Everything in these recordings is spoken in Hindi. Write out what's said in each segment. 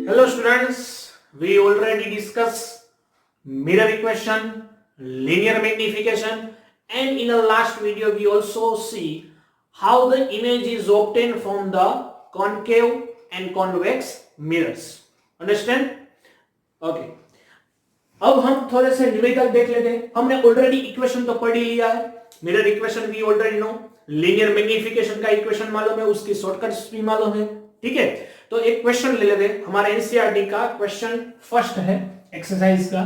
Hello students, we already discussed mirror equation, linear magnification, and in the last video we also see how the image is obtained from the concave and convex mirrors. Understand? Okay. अब हम थोड़े से न्यूमेरिकल देख लेते हैं. हमने ऑलरेडी इक्वेशन तो पढ़ ही लिया है. Mirror equation we already know. Linear magnification का इक्वेशन मालूम है, उसकी शॉर्टकट्स भी मालूम है. ठीक है, तो एक क्वेश्चन ले लेते हैं. हमारे एनसीईआरटी का क्वेश्चन फर्स्ट है, एक्सरसाइज का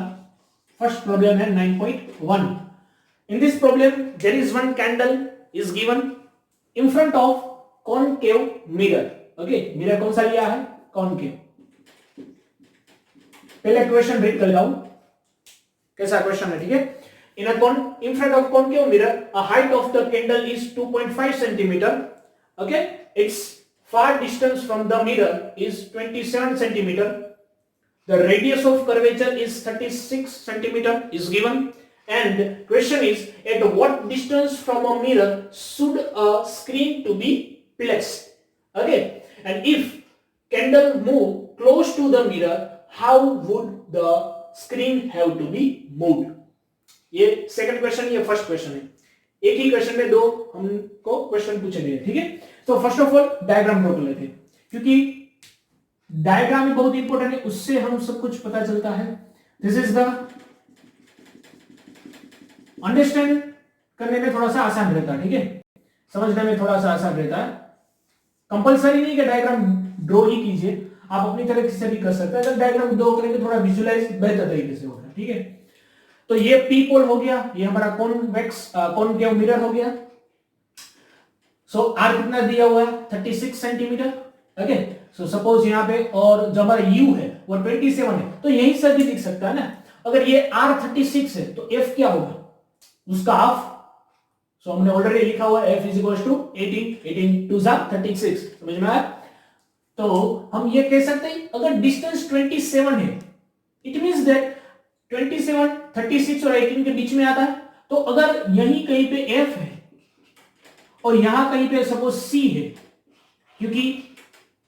फर्स्ट प्रॉब्लम है 9.1. In this problem there is one candle is given in front of concave mirror. Okay, mirror कौन सा लिया है? कॉनकेव. पहले क्वेश्चन रीड कर जाऊं, कैसा क्वेश्चन है. ठीक है, in front of concave mirror a height of the candle is 2.5 centimeter. Okay, its far distance from the mirror is 27 centimeter. The radius of curvature is 36 centimeter is given, and question is at what distance from a mirror should a screen to be placed. Okay, and if candle move close to the mirror, how would the screen have to be moved? ये सेकंड क्वेश्चन, ये फर्स्ट क्वेश्चन है. एक ही क्वेश्चन में दो हमको क्वेश्चन पूछे गए. ठीक है, तो first of all diagram draw कर लेते हैं, क्योंकि डायग्राम ही बहुत इंपॉर्टेंट है, उससे हम सब कुछ पता चलता है. दिस इज द अंडरस्टैंड करने में थोड़ा सा आसान रहता है. ठीक है, समझने में थोड़ा सा आसान रहता है. कंपलसरी नहीं कि डायग्राम ड्रॉ ही कीजिए, आप अपनी तरह से भी कर सकते हैं. अगर डायग्राम ड्रॉ करेंगे थोड़ा विजुअलाइज बेहतर तरीके से होगा. ठीक है, तो ये पी पोल हो गया, ये हमारा कॉन्वेक्स कॉनकेव मिरर हो गया. सो आर कितना दिया हुआ है? 36 सेंटीमीटर. ओके, सो सपोज यहां पे, और जो हमारा यू है वो 27 है, तो यहीं से भी दिख सकता है ना. अगर ये आर 36 है तो एफ क्या होगा? उसका हाफ. सो हमने ऑलरेडी लिखा हुआ है F is equal to 18 to 36. समझ में आया? तो हम ये कह सकते हैं अगर डिस्टेंस 27 है, इट मींस दैट 27 36 और 18 के बीच में आता है. तो अगर यहीं कहीं पे F है और यहां कहीं पे सपोज C है, क्योंकि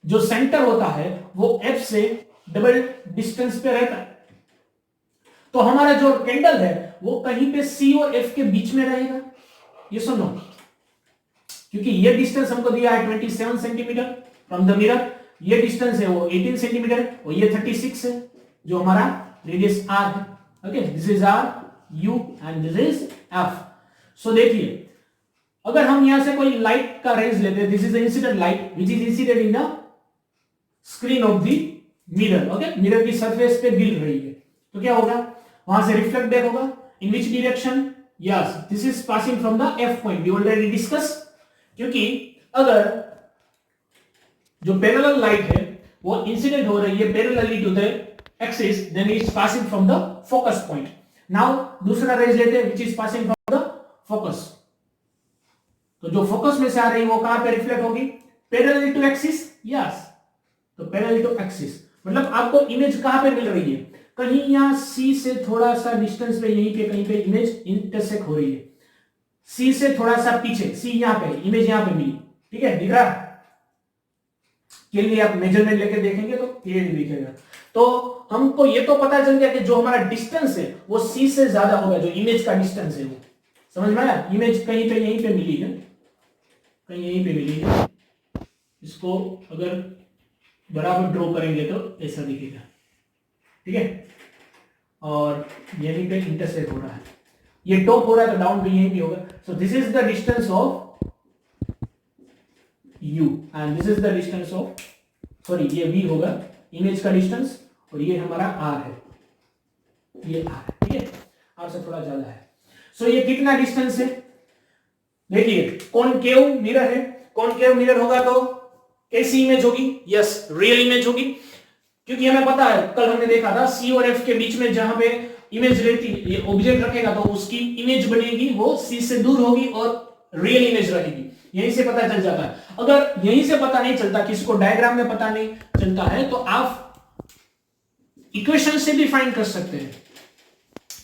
जो सेंटर होता है वो F से डबल डिस्टेंस पे रहता है, तो हमारा जो कैंडल है वो कहीं पे C और F के बीच में रहेगा. ये सुनो, क्योंकि ये डिस्टेंस हमको दिया है 27 सेंटीमीटर फ्रॉम द मिरर, ये डिस्टेंस है वो 18 सेंटीमीटर और ये 36 है जो हमारा रेडियस r है. Okay, this is r u and this is f. सो देखिए, अगर हम यहां से कोई लाइट का रेंज लेते हैं, this is the incident light which is incident in the screen of the mirror. Okay, mirror की सरफेस पे गिर रही है, तो क्या होगा? वहां से रिफ्लेक्ट बैक होगा. In which direction? Yes, this is passing from the f point. We already discuss, क्योंकि अगर जो पैरेलल लाइट है वो इंसिडेंट हो रही है parallelly to the axis, then it is passing from the focus point. Now दूसरा रेज लेते हैं which is passing from the focus. तो जो फोकस में से आ रही है वो कहां पे रिफ्लेक्ट होगी? Parallel to axis. यस, तो पैरेलल टू एक्सिस मतलब आपको इमेज कहां पे मिल रही है? कहीं यहां C से थोड़ा सा डिस्टेंस पे, यहीं पे कहीं पे इमेज इंटरसेक्ट हो रही है. C से थोड़ा सा पीछे, C यहां पे, इमेज यहां पे मिली. ठीक है, दिख रहा है? के लिए आप मेजरमेंट लेके देखेंगे तो क्लियरली दिखेगा. तो हमको ये तो पता चल गया कि जो हमारा डिस्टेंस है वो C से ज्यादा होगा, जो इमेज का डिस्टेंस है वो. समझ में आया? इमेज कहीं पे यहीं पे मिली है, कहीं यहीं पे मिली है. इसको अगर बराबर ड्रॉ करेंगे तो ऐसा दिखेगा. ठीक है, और यहीं पे इंटरसेक्ट हो रहा है, ये टॉप हो रहा है तो डाउन भी यहीं पे होगा. सो this is the distance of u and this is the distance of, sorry ये v होगा इमेज का डिस्टेंस, और ये हमारा r है, ये r है. ठीक है, r से थोड़ा ज्यादा है. सो ये कितना डिस्टेंस है? देखिए, कॉनकेव मिरर है. कॉनकेव मिरर होगा तो कैसी इमेज होगी? यस, रियल इमेज होगी, क्योंकि हमें पता है, कल हमने देखा था C और F के बीच में जहां पे इमेज रहती, ये ऑब्जेक्ट रखेगा तो उसकी इमेज बनेगी वो C से दूर होगी और रियल इमेज रहेगी. यहीं से पता चल जाता है. अगर यहीं से पता नहीं चलता, किसी को डायग्राम में पता नहीं चलता है, तो आप इक्वेशन से भी फाइंड कर सकते हैं.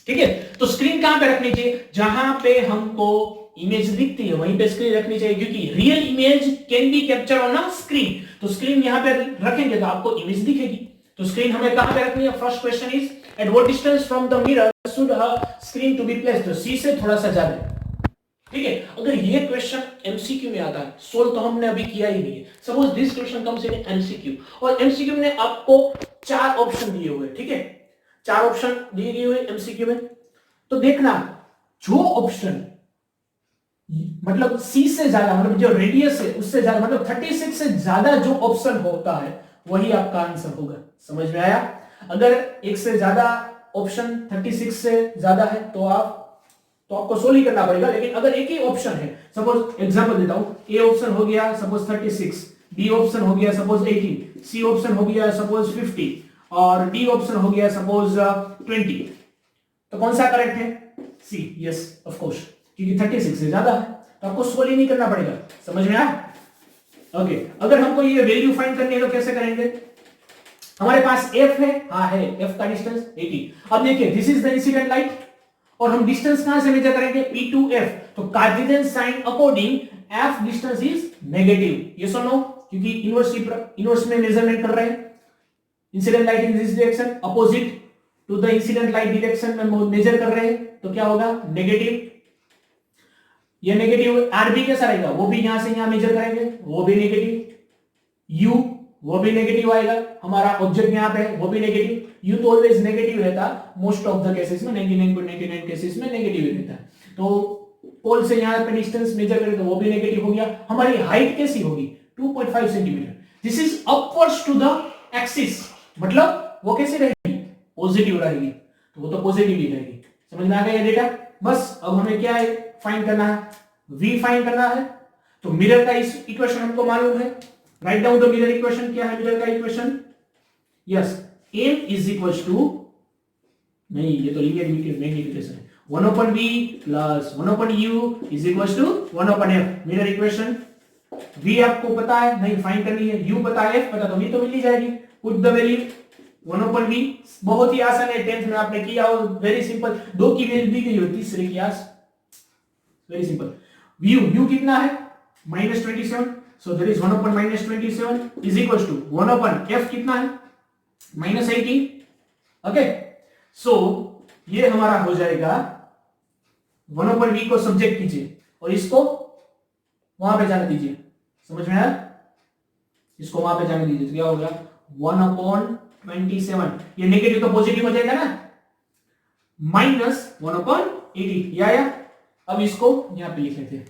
ठीक है, तो स्क्रीन कहां पे रखनी चाहिए? जहां पे हमको इमेज दिखती है वहीं पे स्क्रीन रखनी चाहिए, क्योंकि real image can be capture on a screen. तो स्क्रीन यहां पे रखेंगे तो आपको इमेज दिखेगी. तो स्क्रीन हमें कहां पे रखनी है? First question is at what distance from the mirror should her screen to be placed? तो सी से थोड़ा सा ज्यादा, ठीक है। अगर ये क्वेश्चन एमसीक्यू में आता है, सोल्व तो हमने अभी किया ही नहीं है। Suppose this question comes in MCQ, और एमसीक्यू में आपको 4 ऑप्शन दिए हुए, ठीक है, 4 ऑप्शन दिए गए हुए एमसीक्यू में। तो देखना जो ऑप्शन मतलब सी से ज्यादा, मतलब जो रेडियस है उससे ज्यादा, मतलब 36 से ज्यादा जो ऑप्शन होता है वही आपका आंसर होगा। समझ में आया? अगर एक से ज्यादा ऑप्शन 36 से ज्यादा है तो आपको सोल्व ही करना पड़ेगा। लेकिन अगर एक ही ऑप्शन है, सपोज एग्जांपल देता हूं, ए ऑप्शन हो गया सपोज 36, बी ऑप्शन हो गया सपोज 18, सी ऑप्शन हो गया सपोज 50 और डी ऑप्शन हो गया सपोज 20, तो कौन सा करेक्ट है? सी, यस ऑफ कोर्स, क्योंकि 36 से ज्यादा है तो आपको सोल्व ही नहीं करना पड़ेगा। समझ में आया? ओके, अगर हमको ये वैल्यू फाइंड करनी है तो कैसे करेंगे? हमारे पास f है, हाँ है, f का डिस्टेंस 80। अब देखिए this is the incident light और हम डिस्टेंस कहां से मेजर करेंगे? P to F। तो Cartesian sign according f distance is negative, yes और नो? क्योंकि इनवर्स में मेजरमेंट कर रहे हैं। Incident light in this direction opposite to the incident light direction में मेजर कर रहे हैं, तो क्या होगा? नेगेटिव। ये नेगेटिव आरबी कैसा रहेगा? वो भी यहां से यहां मेजर करेंगे, वो भी नेगेटिव। यू वो भी नेगेटिव आएगा, हमारा ऑब्जेक्ट यहां पे है वो भी नेगेटिव। यू तो ऑलवेज नेगेटिव रहता, मोस्ट ऑफ द केसेस में 99.99 केसेस में नेगेटिव ही रहता है। तो पोल से यहां पे डिस्टेंस मेजर करें तो वो भी नेगेटिव हो गया। हमारी हाइट कैसी होगी? 2.5 centimetre. This is upwards to the axis, मतलब वो कैसी रहेगी? पॉजिटिव रहेगी, तो वो तो पॉजिटिव ही रहेगी। समझ में आ गया ये डेटा? बस अब हमें क्या है फाइंड करना है? v फाइंड करना है। तो मिरर का इस इक्वेशन हमको मालूम है। Write down the mirror equation. क्या है मिरर का equation? Yes, m is equal to, नहीं ये तो लीनियर मैग्निफिकेशन है, 1/v plus 1/u is equal to 1/f। Mirror equation v आपको पता है, नहीं फाइंड करनी है, u पता है, f पता, तो v तो मिल ही जाएगी। पुट द वैल्यू 1/v, बहुत ही आसान है, 10th में आपने किया हो, वेरी सिंपल। 2 की वैल्यू दी गई हो, तीसरे की आस, वेरी सिंपल। u कितना है? -27, so there is 1/-27 is equals to 1/f कितना है? -18। ओके, सो ये हमारा हो जाएगा 1/v को सब्जेक्ट कीजिए और इसको वहां पे जाने दीजिए। समझ में आया? इसको वहां पे जाने दीजिए तो क्या होगा? 1/27। ये नेगेटिव तो पॉजिटिव हो जाएगा ना, -1/80। ये आया। अब इसको यहां पे लिख लेते हैं,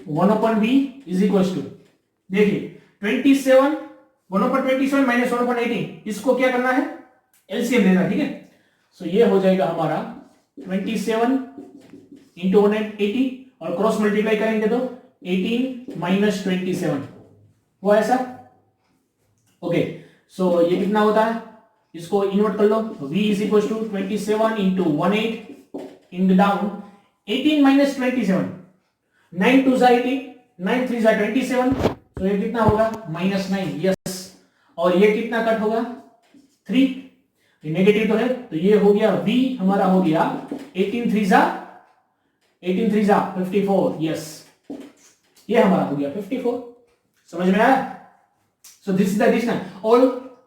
1/v इज इक्वल टू, देखिए 27, 1/27 माइनस 1/18, इसको क्या करना है? एलसीएम लेना, ठीक है। सो ये हो जाएगा हमारा 27 इंटू 180 और क्रॉस मल्टीप्लाई करेंगे तो 18 माइनस 27 वो ऐसा। ओके, सो ये कितना होता है? इसको इन्वर्ट कर लो, v is equal to 27 into 18 in the down, 18 minus 27, 9 2 जा 18, 9 3 जा 27, तो ये कितना होगा? -9। यस, और ये कितना कट होगा? 3, ये नेगेटिव तो है, तो ये हो गया v हमारा हो गया 18 3 जा 54। यस, ये हमारा हो गया 54। समझ में आया? So this is the distance, all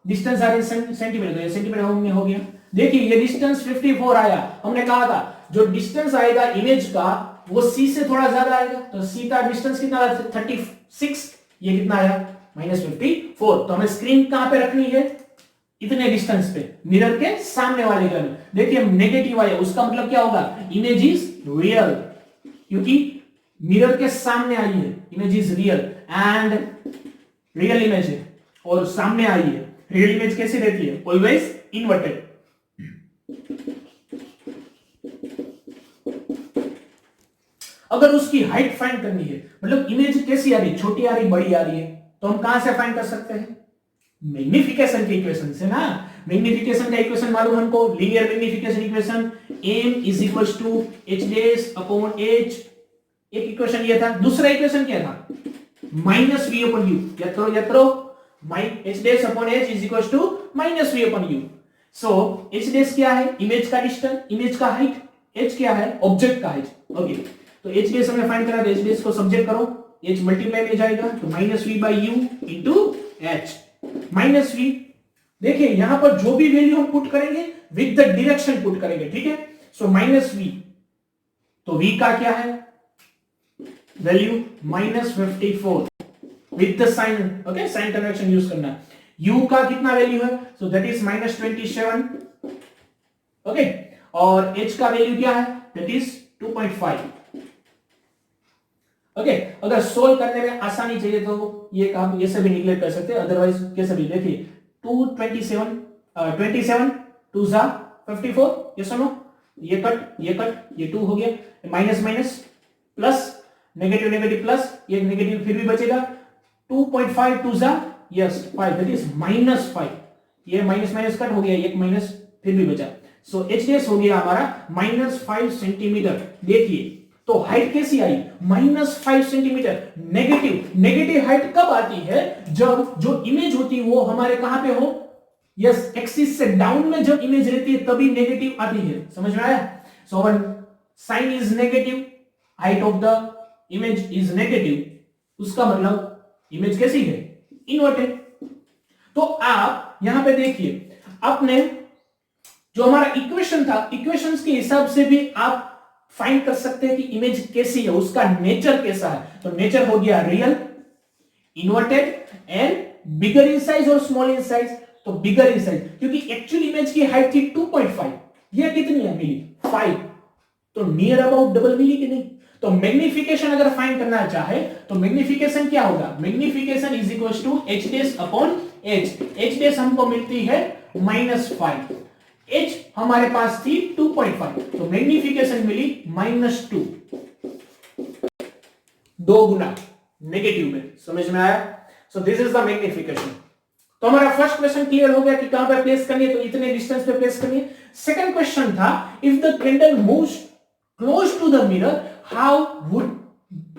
distance are in centimetre, तो ये सेंटीमीटर में हो गया। देखिए ये डिस्टेंस 54 आया। हमने कहा था जो डिस्टेंस आएगा इमेज का वो c से थोड़ा ज्यादा आएगा, तो c का डिस्टेंस कितना आया? 36। ये कितना आया? -54। तो हमें स्क्रीन कहां पे रखनी है? इतने डिस्टेंस पे, मिरर के सामने वाले घर में। देखिए नेगेटिव आया, उसका मतलब क्या होगा? इमेज इज रियल, क्योंकि मिरर के सामने आई है, image is real and real image है और सामने आई है। रियल इमेज कैसी रहती है? Always inverted. अगर उसकी हाइट फाइंड करनी है, मतलब इमेज कैसी आ रही है, छोटी आ रही, बड़ी आ रही है, तो हम कहां से फाइंड कर सकते हैं? मैग्निफिकेशन के इक्वेशन से ना। मैग्निफिकेशन का इक्वेशन मालूम हमको, linear magnification equation, m is equals to h dash upon h। एक इक्वेशन ये था। दूसरा इक्वेशन क्या था? -v upon u। यत्रो h dash upon h is equals to -v upon u। So h dash क्या है? इमेज का डिस्टेंस, इमेज का हाइट। h क्या है? ऑब्जेक्ट का हाइट। ओके, तो h डैश हमने फाइंड करा, h डैश को सब्जेक्ट करो, h मल्टीप्लाई में जाएगा तो -v/u इंटू h। -v देखिए यहां पर जो भी वैल्यू हम पुट करेंगे विद द डायरेक्शन पुट करेंगे, ठीक है। सो -v, तो v का क्या है value -54 with the sign, okay, sign convention use करना। u का कितना वैल्यू है, सो दैट इज -27, ओके। और h का वैल्यू क्या है, दैट इज 2.5, ओके। अगर सोल्व करने में आसानी चाहिए तो ये काम ये से भी निगलेक्ट कर सकते हैं, अदरवाइज कैसे भी। देखिए 227 27 2 जा 54, ये सुनो, ये कट ये 2 हो गया, minus minus plus, negative negative plus, ये नेगेटिव फिर भी बचेगा, 2.5 2 जा यस 5, दैट इज -5, ये माइनस माइनस कट हो गया, एक माइनस फिर भी बचा। सो एच डेस हो गया हमारा -5 सेंटीमीटर। देखिए तो हाइट कैसी आई, -5 सेंटीमीटर। नेगेटिव हाइट कब आती है, जब जो इमेज होती है वो हमारे कहां पे हो, यस एक्सिस से डाउन में जब इमेज रहती है तभी नेगेटिव आती है, समझ में आया। So when sign is negative, height of the image is negative, उसका मतलब इमेज कैसी है, इन्वर्टेड। तो आप यहां पे देखिए, आपने जो हमारा इक्वेशन था, इक्वेशंस के हिसाब से भी आप फाइंड कर सकते हैं कि इमेज कैसी है, उसका नेचर कैसा है। तो नेचर हो गया real, inverted and bigger in size और स्मॉल इन साइज। तो बिगर इन साइज क्योंकि एक्चुअल इमेज की हाइट थी 2.5, ये कितनी है मिली 5, तो नियर अबाउट डबल मिली कि नहीं। तो मैग्निफिकेशन अगर फाइंड करना चाहे तो मैग्निफिकेशन क्या होगा, magnification is equal to h dash upon h। h dash हमको मिलती है -5, h हमारे पास थी 2.5, तो मैग्निफिकेशन मिली -2, 2 गुना नेगेटिव में, समझ में आया। So this is the magnification. तो हमारा फर्स्ट क्वेश्चन क्लियर हो गया कि कहां पे प्लेस करनी है, तो इतने डिस्टेंस पे प्लेस करनी है। सेकंड क्वेश्चन था, if the candle moves close to the mirror how would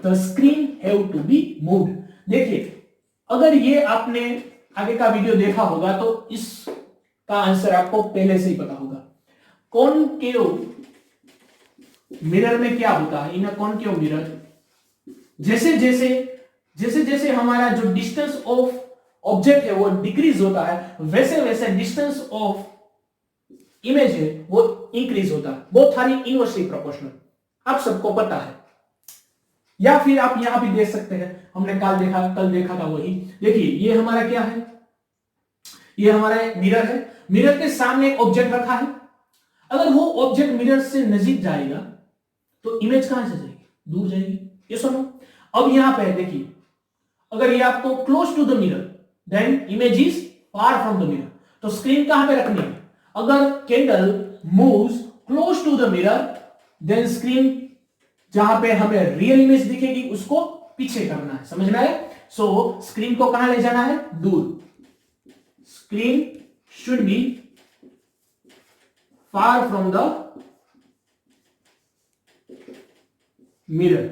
the screen have to be moved. देखिए अगर ये आपने आगे का वीडियो देखा होगा तो इस का आंसर आपको पहले से ही पता होगा। कॉनकेव मिरर में क्या होता है, इन अ कॉनकेव मिरर जैसे जैसे हमारा जो डिस्टेंस ऑफ ऑब्जेक्ट है वो डिक्रीज होता है, वैसे वैसे डिस्टेंस ऑफ इमेज है वो इंक्रीज होता है। बोथ आर इनवर्सली प्रोपोर्शनल, आप सबको पता है। या फिर आप यहां भी देख सकते हैं, हमने कल देखा था वही। देखिए ये हमारा क्या है, ये हमारा मिरर है, मिरर के सामने एक ऑब्जेक्ट रखा है। अगर वो ऑब्जेक्ट मिरर से नजीक जाएगा तो इमेज कहां से जाएगी, दूर जाएगी, ये सुनो। अब यहां पे देखिए, अगर ये आपको close to the mirror then image is far from the mirror, तो स्क्रीन कहां पे रखनी है। अगर candle moves close to the mirror then screen जहां पे हमें रियल इमेज दिखेगी उसको पीछे करना है, समझ में आया। सो स्क्रीन को कहां ले जाना है, दूर। Screen should be far from the mirror।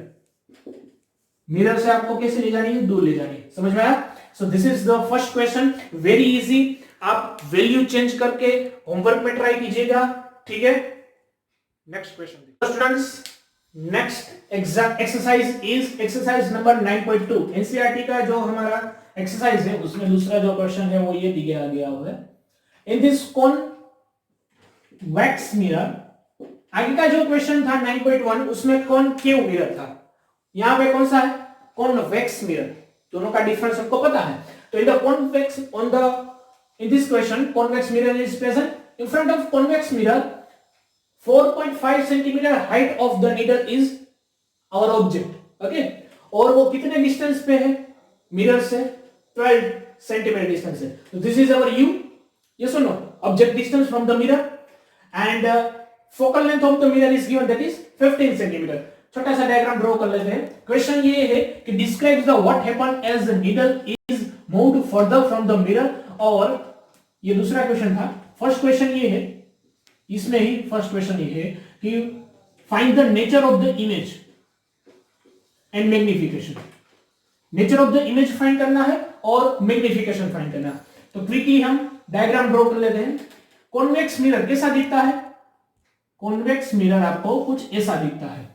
Mirror से आपको कैसे ले जानी है, दूर ले जानी है, समझ में आया। So this is the first question, very easy. आप वैल्यू चेंज करके होमवर्क में ट्राई कीजिएगा, ठीक है। Next question students, next exercise is exercise number 9.2। NCERT का जो हमारा एक्सरसाइज है उसमें दूसरा जो क्वेश्चन है वो ये दिया गया हुआ है। इन दिस कॉन्वेक्स मिरर, आगे का जो क्वेश्चन था 9.1 उसमें कॉनकेव मिरर था, यहां पे कौन सा है, कॉन्वेक्स मिरर। दोनों का डिफरेंस हमको पता है। तो in the convex in this question convex mirror is present. In front of convex mirror 4.5 centimeter height of the needle is our object, okay। और वो कितने डिस्टेंस पे है मिरर से, 12 सेंटीमीटर डिस्टेंस है। तो this is our u, yes or no, object distance from the mirror, and focal length of the mirror is given, that is 15 centimetre. छोटा सा डायग्राम ड्रॉ कर लेते हैं। क्वेश्चन ये है कि describe the what happened as the needle is moved further from the mirror, और ये दूसरा क्वेश्चन था। फर्स्ट क्वेश्चन ये है, इसमें ही फर्स्ट क्वेश्चन ये है कि find the nature of the image and magnification. Nature of the image find करना है और मैग्निफिकेशन फाइंड करना है। तो क्विकली हम डायग्राम ड्रॉ कर लेते हैं। कॉन्वेक्स मिरर कैसा दिखता है, कॉन्वेक्स मिरर आपको कुछ ऐसा दिखता है।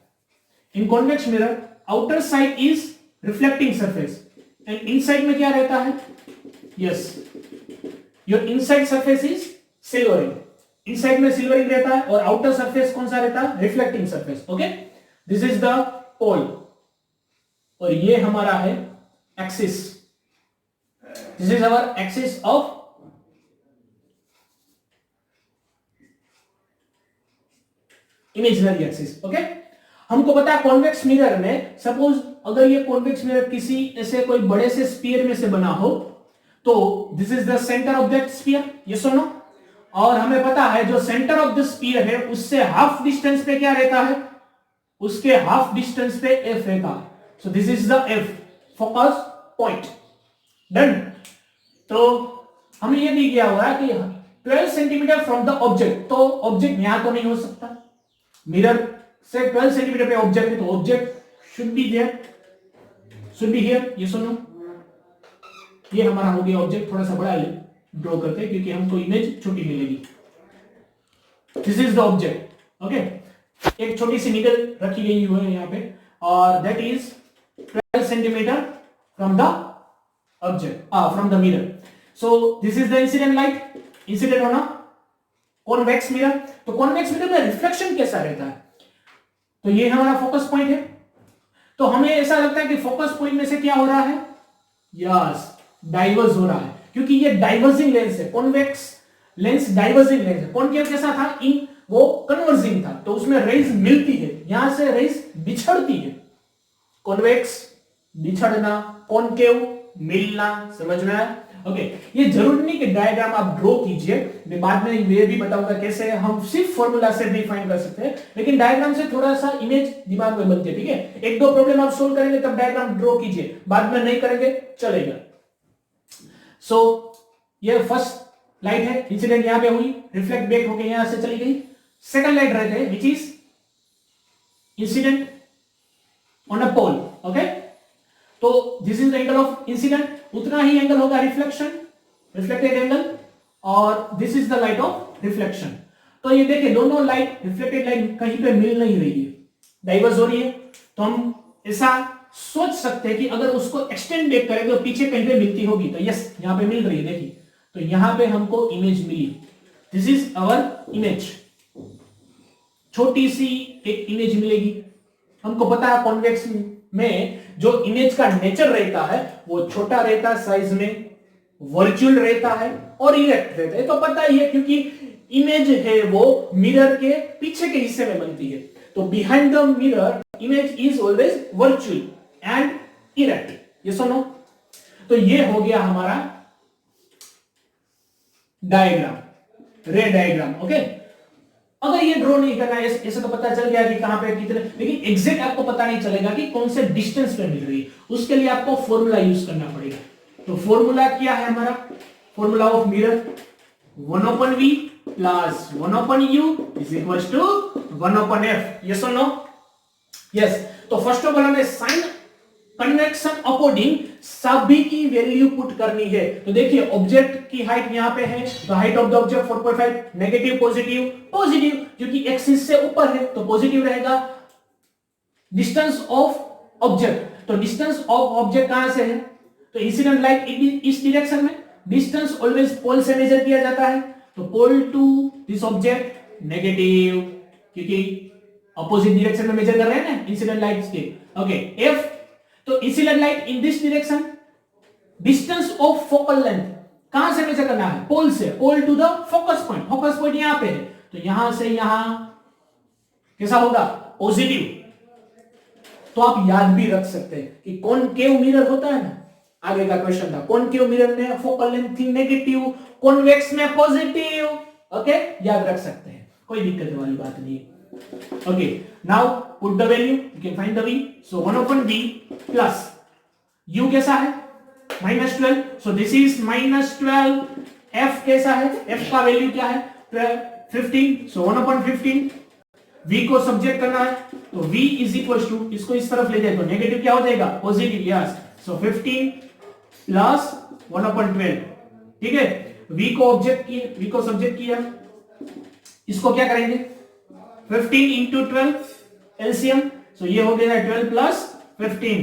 In convex mirror outer side is reflecting surface and inside में क्या रहता है, yes your inside surface is silvering, inside में सिल्वरिंग रहता है और आउटर सरफेस कौन सा रहता है, reflecting surface. Okay, this is the pole और ये हमारा है axis, this is our axis of imaginary axis. Okay, हमको पता है कॉन्वेक्स मिरर में, सपोज अगर ये कॉन्वेक्स मिरर किसी ऐसे कोई बड़े से स्फीयर में से बना हो तो this is the centre of that sphere, ये सुनो, और हमें पता है जो सेंटर ऑफ द स्फीयर है उससे हाफ डिस्टेंस पे क्या रहता है, उसके हाफ डिस्टेंस पे एफ रहता है। सो this is the F, focus point. Done. तो हमें ये भी किया हुआ है कि 12 सेंटीमीटर फ्रॉम द ऑब्जेक्ट, तो ऑब्जेक्ट यहां तो नहीं हो सकता, मिरर से 12 सेंटीमीटर पे ऑब्जेक्ट है तो object should be there, should be here, ये सुनो, ये हमारा हो गया ऑब्जेक्ट। थोड़ा सा बड़ा ड्रॉ करते हैं क्योंकि हमको इमेज छोटी मिलेगी। This is the object. Okay, एक छोटी सी नीडल रखी गई हुई है यहाँ पे और that is 12 centimetre from the object, from the mirror. So this is the incident light, incident होना कॉन्वेक्स मिरर। तो कॉन्वेक्स मिरर में रिफ्लेक्शन कैसा रहता है, तो ये हमारा फोकस पॉइंट है। तो हमें ऐसा लगता है कि फोकस पॉइंट में से क्या हो रहा है, यस, डाइवर्स हो रहा है, क्योंकि ये डाइवर्जिंग लेंस है, कॉन्वेक्स लेंस डाइवर्जिंग लेंस है। कॉनकेव कैसा था, इन वो कन्वर्जिंग था, तो उसमें रेज मिलती है, यहां से रेज बिछड़ती है। कॉन्वेक्स बिछड़ना, कॉनकेव मिलना, समझ में आया। ओके, ये जरूरी नहीं कि डायग्राम आप ड्रॉ कीजिए, मैं बाद में ये भी बताऊंगा कैसे हम सिर्फ फॉर्मूला से डिफाइन कर सकते हैं, लेकिन डायग्राम से थोड़ा सा इमेज दिमाग में बनती है। ठीक है, एक दो प्रॉब्लम आप सोल्व करेंगे तब डायग्राम ड्रॉ कीजिए, बाद में नहीं करेंगे चलेगा। सो ये फर्स्ट लाइट है, इंसिडेंट यहां पे हुई, रिफ्लेक्ट बैक होके यहां से चली गई। सेकंड लाइट रहते हैं which is incident on a pole. Okay, तो this is the angle of incident, उतना ही एंगल होगा रिफ्लेक्शन, रिफ्लेक्टेड एंगल, और this is the light of reflection. तो ये देखिए दोनों लाइट, रिफ्लेक्टेड लाइट कहीं पे मिल नहीं रही है, डाइवर्स हो रही है। तो हम ऐसा सोच सकते हैं कि अगर उसको एक्सटेंड बैक करें तो पीछे कहीं पे मिलती होगी, तो यस यहां पे मिल रही है, देखिए, तो यहां पे हमको इमेज मिली, दिस इज आवर इमेज, छोटी सी एक इमेज मिलेगी। हमको पता है कॉन्वेक्स में जो इमेज का नेचर रहता है वो छोटा रहता है साइज में, वर्चुअल रहता है और इरेक्ट रहता है, तो पता ही है क्योंकि इमेज है वो मिरर के पीछे के हिस्से में बनती है। तो behind the mirror image is always virtual and erect, ये सुनो। तो ये हो गया हमारा डायग्राम, रे डायग्राम। ओके, अगर ये ड्रॉ नहीं करना है, ऐसे तो पता चल गया कि कहां पे कितने, लेकिन एग्जैक्ट आपको पता नहीं चलेगा कि कौन से डिस्टेंस पे मिल रही है, उसके लिए आपको फॉर्मूला यूज करना पड़ेगा। तो फॉर्मूला क्या है हमारा, formula of mirror 1/v plus 1/u is equals to 1/f, yes और नो, यस। तो फर्स्ट ऑफ ऑल हमें साइन कन्वेक्शन अकॉर्डिंग सभी की वैल्यू पुट करनी है। तो देखिए ऑब्जेक्ट की हाइट यहां पे है, तो height of the object 4.5, negative positive, positive क्योंकि एक्सिस से ऊपर है तो पॉजिटिव रहेगा। डिस्टेंस ऑफ ऑब्जेक्ट, तो डिस्टेंस ऑफ ऑब्जेक्ट कहां से है, तो इंसिडेंट लाइट इस डायरेक्शन में, डिस्टेंस ऑलवेज पोल से मेजर किया जाता है, तो pole to this object negative क्योंकि अपोजिट डायरेक्शन में मेजर कर रहे हैं ना इंसिडेंट लाइट के। ओके, एफ, तो incident light in this direction, distance of focal length कहां से मेजर करना है, पोल से, pole to the focus point, focus point यहां पे है, तो यहां से यहां कैसा होगा, पॉजिटिव। तो आप याद भी रख सकते हैं कि कॉनकेव मिरर होता है ना, आगे का क्वेश्चन था, कॉनकेव मिरर में फोकल लेंथ थी नेगेटिव, कॉन्वेक्स में पॉजिटिव। ओके, याद रख सकते हैं, कोई दिक्कत वाली बात नहीं है। Okay, now put the value, you can find the v, so 1/v plus u कैसा है, -12, so this is -12, f कैसा है, f का वैल्यू क्या है, 15, so 1/15, v को सब्जेक्ट करना है, तो v is equals to, इसको इस तरफ ले जाए तो नेगेटिव क्या हो जाएगा, पॉजिटिव, यस, so 15 प्लस 1/12, ठीक है, v को ऑब्जेक्ट किया, v को सब्जेक्ट किया, इसको क्या करेंगे 15 into 12 एलसीएम, सो ये हो गया 12 प्लस 15।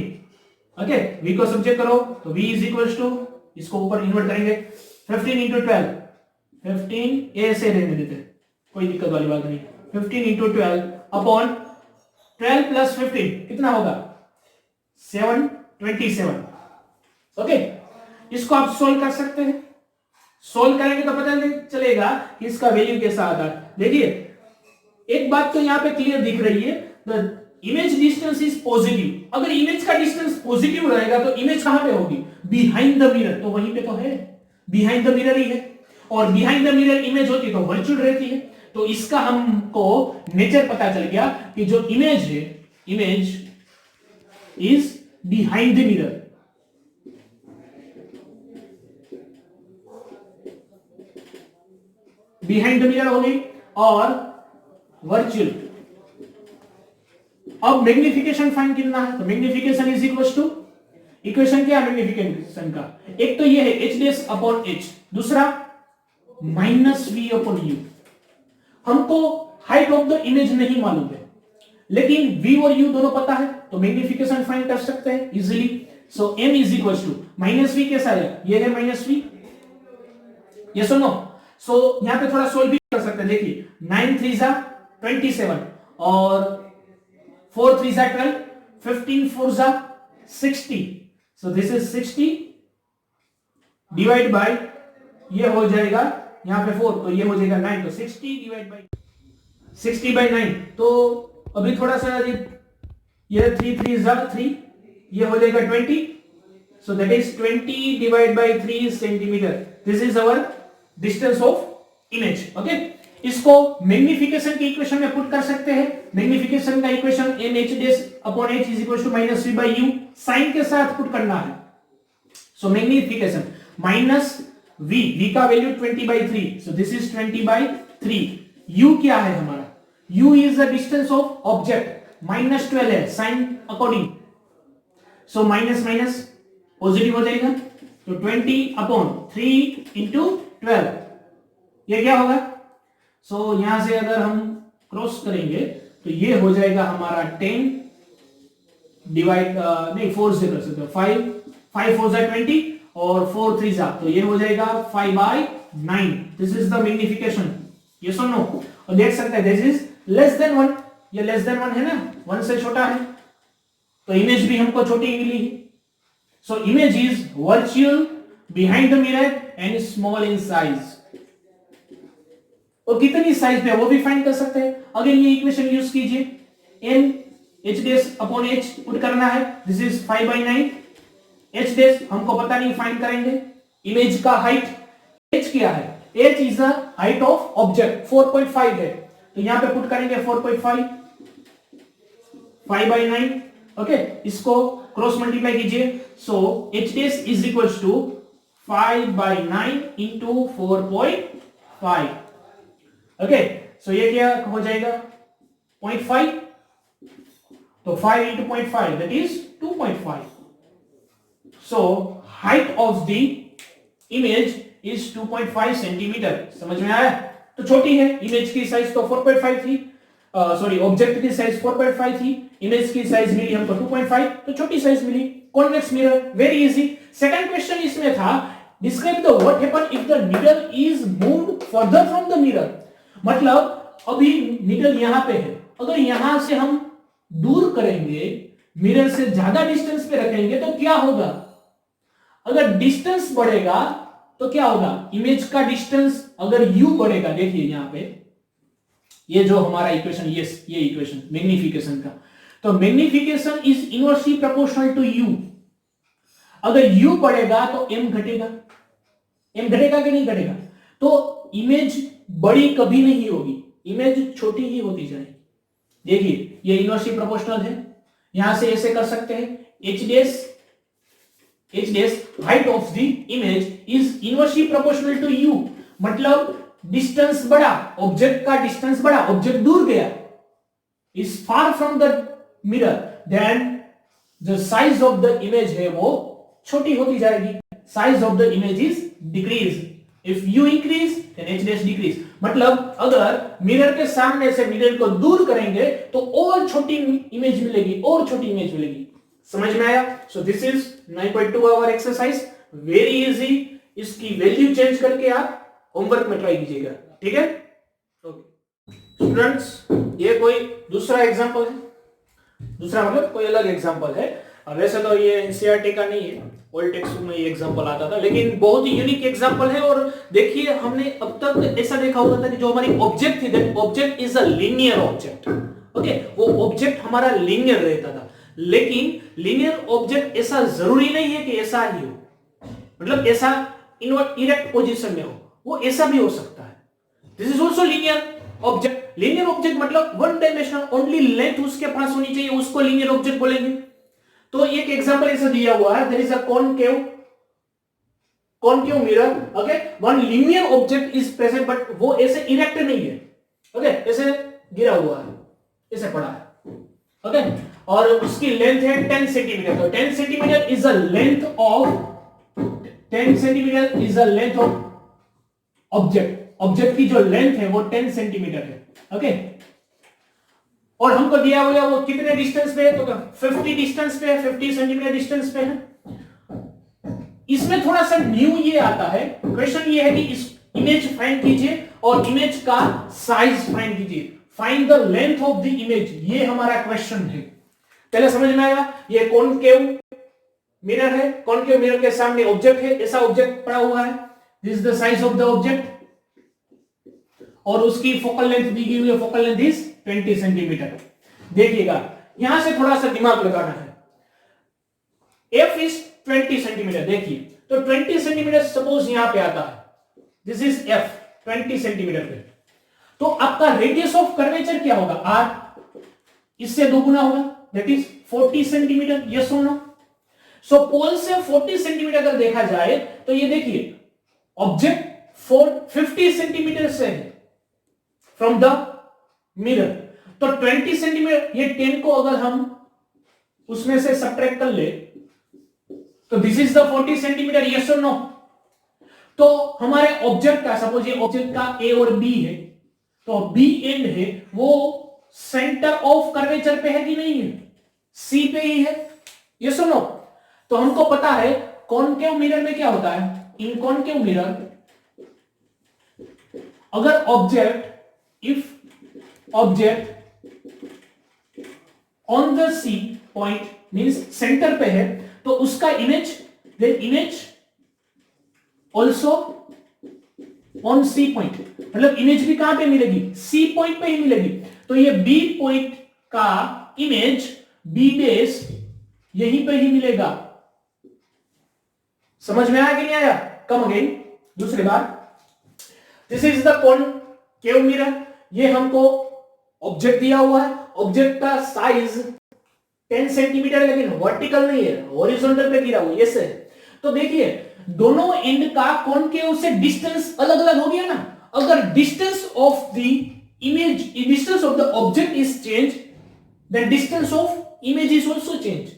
ओके, v को सब्जेक्ट करो तो v इज इक्वल टू, इसको ऊपर इन्वर्ट करेंगे, 15 into 12 15 ऐसे रहने देते हैं, कोई दिक्कत वाली बात नहीं। 15 इंटू 12 अपॉन 12 प्लस 15 कितना होगा 727। ओके, इसको आप सोल्व कर सकते हैं। सोल्व करेंगे तो पता चलेगा कि इसका वैल्यू कैसा आता है। देखिए एक बात तो यहां पे क्लियर दिख रही है, the image distance is positive. अगर इमेज का डिस्टेंस पॉजिटिव रहेगा तो इमेज कहां पे होगी, बिहाइंड द मिरर, तो वहीं पे तो है, बिहाइंड द मिरर ही है। और बिहाइंड द मिरर इमेज होती तो वर्चुअल रहती है। तो इसका हमको नेचर पता चल गया कि जो इमेज है, image is behind the mirror. Behind the mirror हो गई और वर्चुअल। अब मैग्निफिकेशन फाइंड करना है, तो magnification is equal to, equation क्या है मैग्निफिकेशन का, एक तो ये है एच डैश अपॉन एच, दूसरा माइनस वी अपॉन यू। हमको हाइट ऑफ द इमेज नहीं मालूम है, लेकिन v और u दोनों पता है, तो मैग्निफिकेशन फाइंड कर सकते हैं easily. So m is equal to minus V, कैसा है, ये है माइनस वी, यस और नो। सो यहां पे थोड़ा सोल्व भी कर सकते हैं। देखिए 9 3 जा 27 और 4 3 जा 12, 15 4 जा 60। सो दिस इज 60 डिवाइड बाय, ये हो जाएगा यहां पे 4, तो ये हो जाएगा 9, तो 60 डिवाइड बाय 60 बाय 9। तो अभी थोड़ा सा ये 3 3 जा 3, ये हो जाएगा 20। So that is 20 divide by 3 centimetre. This is our distance of image. Okay, इसको मैग्निफिकेशन के इक्वेशन में पुट कर सकते हैं। मैग्निफिकेशन का equation m h dash upon h is equal to minus v by u, sign के साथ पुट करना है। सो मैग्निफिकेशन माइनस v का value 20 by 3, so this is 20 by 3। u क्या है हमारा, u is the distance of object, minus 12 है sign according, so minus minus positive हो जाएगा, तो 20 अपॉन 3 इंटू 12, ये क्या होगा। सो यहां से अगर हम क्रॉस करेंगे तो ये हो जाएगा हमारा 10 डिवाइड, नहीं 4 से कर सकते हो, 5 4 जा 20 और 4 3 जा, तो ये हो जाएगा 5 by 9। This is the magnification, yes और नो। और देख सकते हैं दिस इज लेस देन 1, ये लेस देन 1 है ना, 1 से छोटा है, तो इमेज भी हमको छोटी मिली है। So image is virtual, behind the mirror and small in size. और कितनी साइज में वो भी फाइंड कर सकते हैं। अगेन ये इक्वेशन यूज कीजिए, m h dash upon h put करना है, this is 5 by 9, h dash हमको पता नहीं, फाइंड करेंगे। इमेज का हाइट h क्या है, h is the height of object, 4.5 है, तो यहां पे पुट करेंगे 4.5, 5 बाय 9। ओके, इसको क्रॉस मल्टीप्लाई कीजिए, so h dash is equal to 5 by 9 into 4.5। Okay, so ये क्या हो जाएगा 0.5, तो 5 into 0.5 that is 2.5। So height of the image is 2.5 centimetre. समझ में आया, तो छोटी है, इमेज की साइज तो 4.5 थी, सॉरी ऑब्जेक्ट की साइज 4.5 थी, इमेज की साइज मिली हमको 2.5, तो छोटी साइज मिली। Convex mirror, very easy. Second question इसमें था, describe the what happen if the needle is moved further from the mirror. मतलब अभी नीडल यहां पे है, अगर यहां से हम दूर करेंगे, मिरर से ज्यादा डिस्टेंस पे रखेंगे तो क्या होगा, अगर डिस्टेंस बढ़ेगा तो क्या होगा, इमेज का डिस्टेंस अगर u बढ़ेगा, देखिए यहां पे ये जो हमारा इक्वेशन, ये इक्वेशन मैग्निफिकेशन का, तो magnification is inversely proportional to u। अगर u बढ़ेगा तो m घटेगा, m घटेगा कि नहीं घटेगा, तो इमेज बड़ी कभी नहीं होगी, इमेज छोटी ही होती जाएगी। देखिए ये इनवर्सली प्रोपोर्शनल है, यहां से ऐसे कर सकते हैं, h dash height of the image is inversely proportional to u, मतलब डिस्टेंस बढ़ा, ऑब्जेक्ट का डिस्टेंस बढ़ा, ऑब्जेक्ट दूर गया, is far from the mirror, then the size of the image है वो छोटी होती जाएगी, size of the image is decrease. If u increase then h dash decrease, मतलब अगर मिरर के सामने से मिरर को दूर करेंगे तो और छोटी इमेज मिलेगी, और छोटी इमेज मिलेगी। समझ में आया। So this is 9.2 our exercise, very easy. इसकी वैल्यू चेंज करके आप होमवर्क में ट्राई कीजिएगा, ठीक है। ओके स्टूडेंट्स, ये कोई दूसरा एग्जांपल है, दूसरा मतलब कोई अलग एग्जांपल है। वैसे तो ये एनसीईआरटी का नहीं है, ओल्ड टेक्स्ट बुक में ये एग्जांपल आता था, लेकिन बहुत ही यूनिक एग्जांपल है। और देखिए हमने अब तक ऐसा देखा होता था कि जो हमारी ऑब्जेक्ट थी, that object is a linear object. Okay, वो ऑब्जेक्ट हमारा लीनियर रहता था, लेकिन लीनियर ऑब्जेक्ट ऐसा जरूरी नहीं है कि ऐसा ही हो, मतलब ऐसा इरेक्ट पोजीशन में हो, वो ऐसा भी हो सकता है। This is also linear object. Linear object मतलब वन डायमेंशनल, ओनली लेंथ उसके पास होनी चाहिए, उसको लीनियर ऑब्जेक्ट बोलेंगे। तो एक एग्जांपल ऐसा दिया हुआ है, there is a concave mirror. Okay, one linear object is present, but वो ऐसे इरेक्ट नहीं है। ओके, ऐसे गिरा हुआ है, ऐसे पड़ा है। ओके, और उसकी लेंथ है 10 सेंटीमीटर। तो 10 centimetre is a length of 10 centimetre is a length of object. Object की जो लेंथ है वो 10 सेंटीमीटर है। ओके, और हमको दिया हुआ वो कितने डिस्टेंस पे है, तो 50 डिस्टेंस पे है, 50 सेंटीमीटर डिस्टेंस पे है। इसमें थोड़ा सा न्यू ये आता है, क्वेश्चन ये है कि इस इमेज फाइंड कीजिए और इमेज का साइज फाइंड कीजिए, find the length of the image. ये हमारा क्वेश्चन है। पहले समझ में आएगा, ये कॉनकेव मिरर है, कॉनकेव मिरर के सामने ऑब्जेक्ट है, ऐसा ऑब्जेक्ट पड़ा हुआ है, this is the size of the object, और उसकी फोकल लेंथ दी गई हुई है, फोकल लेंथ इज 20 सेंटीमीटर। देखिएगा यहां से थोड़ा सा दिमाग लगाना है। एफ इज 20 सेंटीमीटर, देखिए तो 20 सेंटीमीटर सपोज यहां पे आता है, दिस इज एफ 20 सेंटीमीटर पे, तो आपका रेडियस ऑफ कर्वेचर क्या होगा, आर, इससे दोगुना होगा, दैट इज 40 सेंटीमीटर। यस और नो? सो पोल से 40 सेंटीमीटर अगर देखा जाए तो ये देखिए ऑब्जेक्ट 50 सेंटीमीटर से है फ्रॉम द मिरर, तो 20 सेंटीमीटर, ये 10 को अगर हम उसमें से सब्ट्रैक्ट कर ले तो this is the 40 centimetre. Yes और नो? तो हमारे ऑब्जेक्ट का, सपोज ये ऑब्जेक्ट का ए और बी है, तो बी एंड है वो सेंटर ऑफ कर्वेचर पे है कि नहीं है, सी पे ही है। यस और नो? तो हमको पता है कॉनकेव मिरर में क्या होता है, इन कॉनकेव मिरर अगर object, if object on the C point means centre पे है, तो उसका image, then image also on C point, मतलब इमेज भी कहां पे मिलेगी, सी पॉइंट पे ही मिलेगी। तो ये बी पॉइंट का इमेज बी बेस यहीं पे ही मिलेगा। समझ में आया कि नहीं आया? कम अगेन, दूसरी बार, this is the concave mirror, ये हमको ऑब्जेक्ट दिया हुआ है, ऑब्जेक्ट का साइज 10 सेंटीमीटर, लेकिन वर्टिकल नहीं है, हॉरिजॉन्टल पे गिरा हुआ, यस है। तो देखिए दोनों एंड का कॉनकेव से डिस्टेंस अलग अलग हो गया ना। अगर distance of the image, distance of the object is change, then distance of image is also change.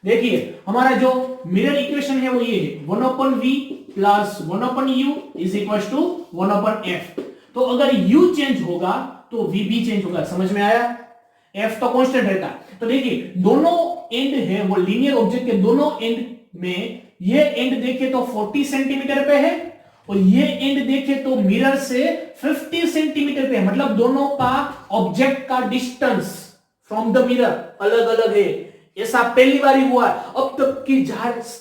देखिए हमारा जो मिरर इक्वेशन है वो ये है, 1/v plus 1/u is equal to 1/f। तो अगर u चेंज होगा तो v भी चेंज होगा। समझ में आया? f तो कांस्टेंट रहता है। तो देखिए दोनों एंड है वो लीनियर ऑब्जेक्ट के दोनों एंड में, ये एंड देखे तो 40 सेंटीमीटर पे है और ये एंड देखे तो मिरर से 50 सेंटीमीटर पे है, मतलब दोनों का ऑब्जेक्ट का डिस्टेंस फ्रॉम द मिरर अलग अलग है। ऐसा पहली बार ही हुआ। अब तक की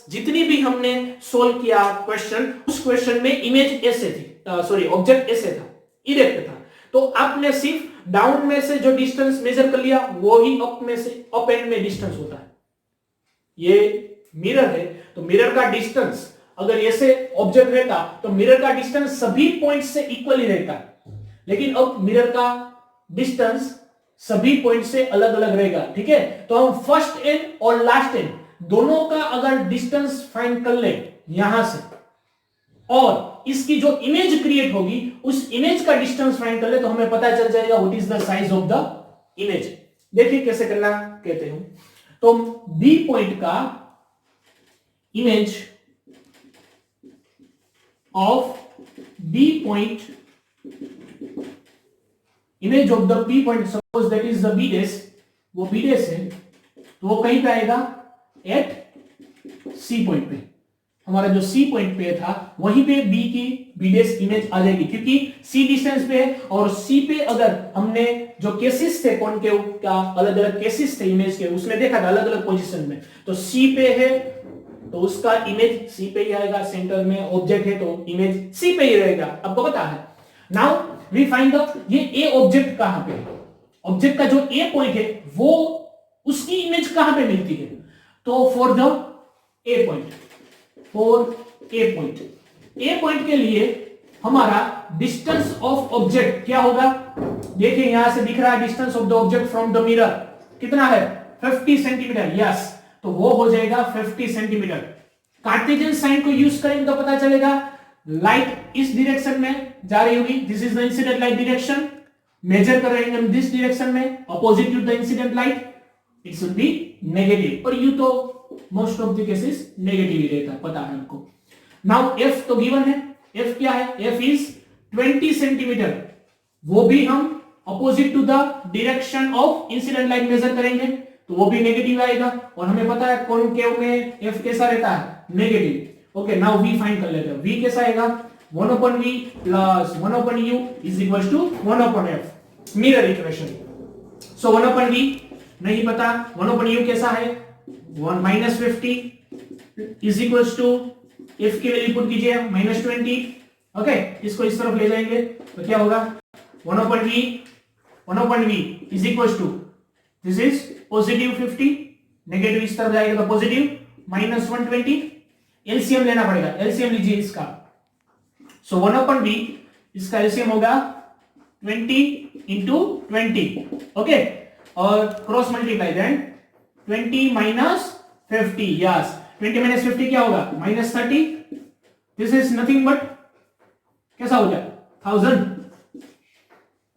जितनी भी हमने सोल्व किया क्वेश्चन, उस क्वेश्चन में इमेज ऐसे थी, सॉरी ऑब्जेक्ट ऐसे था, इरेक्ट था। तो आपने सिर्फ डाउन में से जो डिस्टेंस मेजर कर लिया वो ही अप में से, अप एंड में डिस्टेंस होता है। ये मिरर है तो मिरर का डिस्टेंस अगर ऐसे ऑब्जेक्ट रहता तो मिरर का डिस्टेंस सभी पॉइंट से इक्वली रहता, लेकिन अब मिरर का डिस्टेंस सभी पॉइंट से अलग अलग रहेगा। ठीक है, तो हम फर्स्ट एंड और लास्ट एंड दोनों का अगर डिस्टेंस फाइंड कर ले यहां से, और इसकी जो इमेज क्रिएट होगी उस इमेज का डिस्टेंस फाइंड कर ले, तो हमें पता चल जाएगा what is the size of the image. देखिए कैसे करना कहते हैं। तो बी पॉइंट का image of B point, image of the B point, suppose that is the B dash, वो बी डैश है तो वो कहीं पे आएगा एट सी पॉइंट पे। हमारा जो सी पॉइंट पे था वहीं पे बी डैश इमेज आ जाएगी, क्योंकि सी डिस्टेंस पे है और सी पे अगर हमने जो केसेस थे कॉनकेव का, अलग अलग केसेस थे इमेज के, उसमें देखा था अलग अलग पोजीशन में, तो सी पे है तो उसका इमेज सी पे ही आएगा, सेंटर में ऑब्जेक्ट है तो इमेज सी पे ही रहेगा, आपको पता है। नाउ वी फाइंड द ये ए ऑब्जेक्ट कहां पे, ऑब्जेक्ट का जो ए पॉइंट है वो उसकी इमेज कहां पे मिलती है, तो for the A point, for a point के लिए हमारा डिस्टेंस ऑफ ऑब्जेक्ट क्या होगा, देखिए यहां से दिख रहा है distance of the object from the mirror कितना है 50 सेंटीमीटर, यस, तो वो हो जाएगा 50 सेंटीमीटर। कार्टेशियन साइन को यूज करेंगे तो पता चलेगा लाइट इस डायरेक्शन में जा रही होगी, this is the incident light direction, measure कर रहे हैं हम दिस डायरेक्शन में, opposite to the incident light it should be negative, और यू तो most of the cases negative ही रहता है, पता है हमको। नाउ एफ तो गिवन है, एफ क्या है, एफ इज 20 सेंटीमीटर, वो भी हम opposite to the direction of incident light measure करेंगे तो वो भी नेगेटिव आएगा, और हमें पता है कॉनकेव में एफ कैसा रहता है negative. Okay, now V find कर लेते हैं, वी कैसा आएगा 1/v plus 1/u is equal to 1/f, mirror equation. So 1/v नहीं पता, 1/u कैसा है 1 - 50 इज इक्वल टू एफ की वैल्यू पुट कीजिए -20, ओके, इसको इस तरफ ले जाएंगे तो क्या होगा 1/v is equal to this is positive 50, negative इस तरफ जाएगा तो पॉजिटिव -120, एलसीएम लेना पड़ेगा, एलसीएम लीजिए इसका, सो 1/v इसका एलसीएम होगा 20 into 20, ओके, और cross multiply then 20 minus 50, yes, 20 minus 50 क्या होगा -30, दिस इज नथिंग बट कैसा हो गया 1000,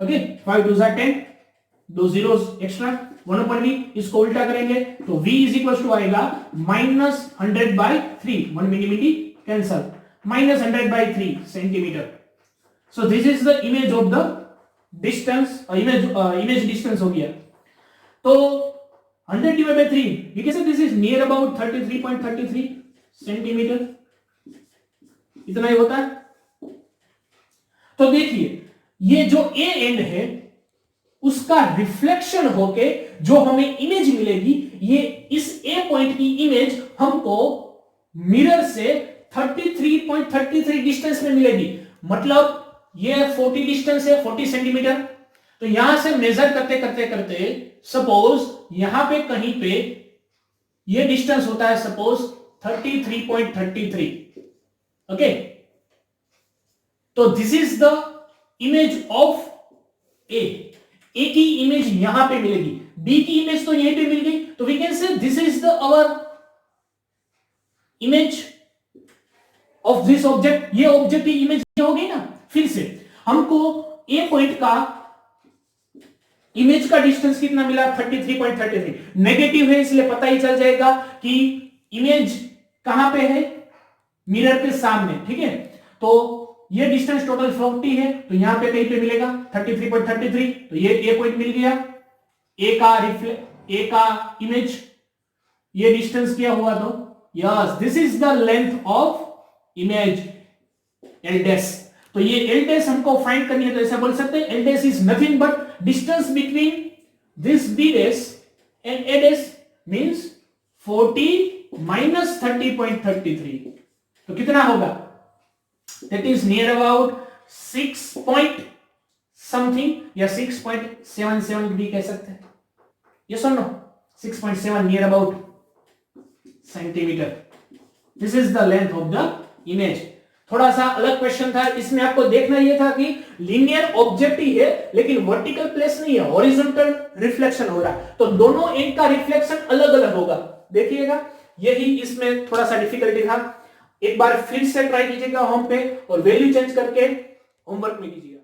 ओके, 5 2 10, 2 zeros एक्स्ट्रा, 1/v इसको उल्टा करेंगे तो v इज इक्वल टू आएगा -100/3, 1 millimetre cancel, -100/3 centimetre. So this is the image of the distance, image distance हो गया, तो 100/3 we can say this is near about 33.33 centimetre, इतना ही होता है। तो देखिए ये जो ए एंड है उसका रिफ्लेक्शन होके जो हमें इमेज मिलेगी, ये इस ए पॉइंट की इमेज हमको मिरर से 33.33 डिस्टेंस में मिलेगी, मतलब ये 40 डिस्टेंस है 40 सेंटीमीटर, तो यहां से मेजर करते करते करते सपोज यहां पे कहीं पे ये डिस्टेंस होता है सपोज 33.33, ओके, तो this is the image of A की इमेज यहां पे मिलेगी, बी की इमेज तो यहीं पे मिल गई, तो we can say this is the our image of this object, ये ऑब्जेक्ट की इमेज हो गई ना। फिर से हमको ए पॉइंट का इमेज का डिस्टेंस कितना मिला 33.33, नेगेटिव है इसलिए पता ही चल जाएगा कि इमेज कहां पे है, मिरर के सामने, ठीक है, तो ये डिस्टेंस टोटल 40 है तो यहां पे कहीं पे मिलेगा 33.33, तो ये ए पॉइंट मिल गया, ए का इमेज, ये डिस्टेंस क्या हुआ, तो yes this is the length of image L dash, तो ये एल डैश हमको फाइंड करनी है, तो ऐसा बोल सकते हैं L dash is nothing but distance between this B dash and A dash means 40 - 30.33, तो कितना होगा, that is near about 6 point something या 6.77 भी कह सकते हैं, yes or no, 6.7 near about centimetre, this is the length of the image। थोड़ा सा अलग क्वेश्चन था, इसमें आपको देखना यह था कि लीनियर ऑब्जेक्ट ही है लेकिन वर्टिकल प्लेस नहीं है, हॉरिजॉन्टल रिफ्लेक्शन हो रहा है, तो दोनों एंड का रिफ्लेक्शन अलग अलग होगा, देखिएगा, यही इसमें थोड़ा सा डिफिकल्टी था। एक बार फिर से ट्राई कीजिएगा होम पे और वैल्यू चेंज करके होमवर्क में कीजिएगा।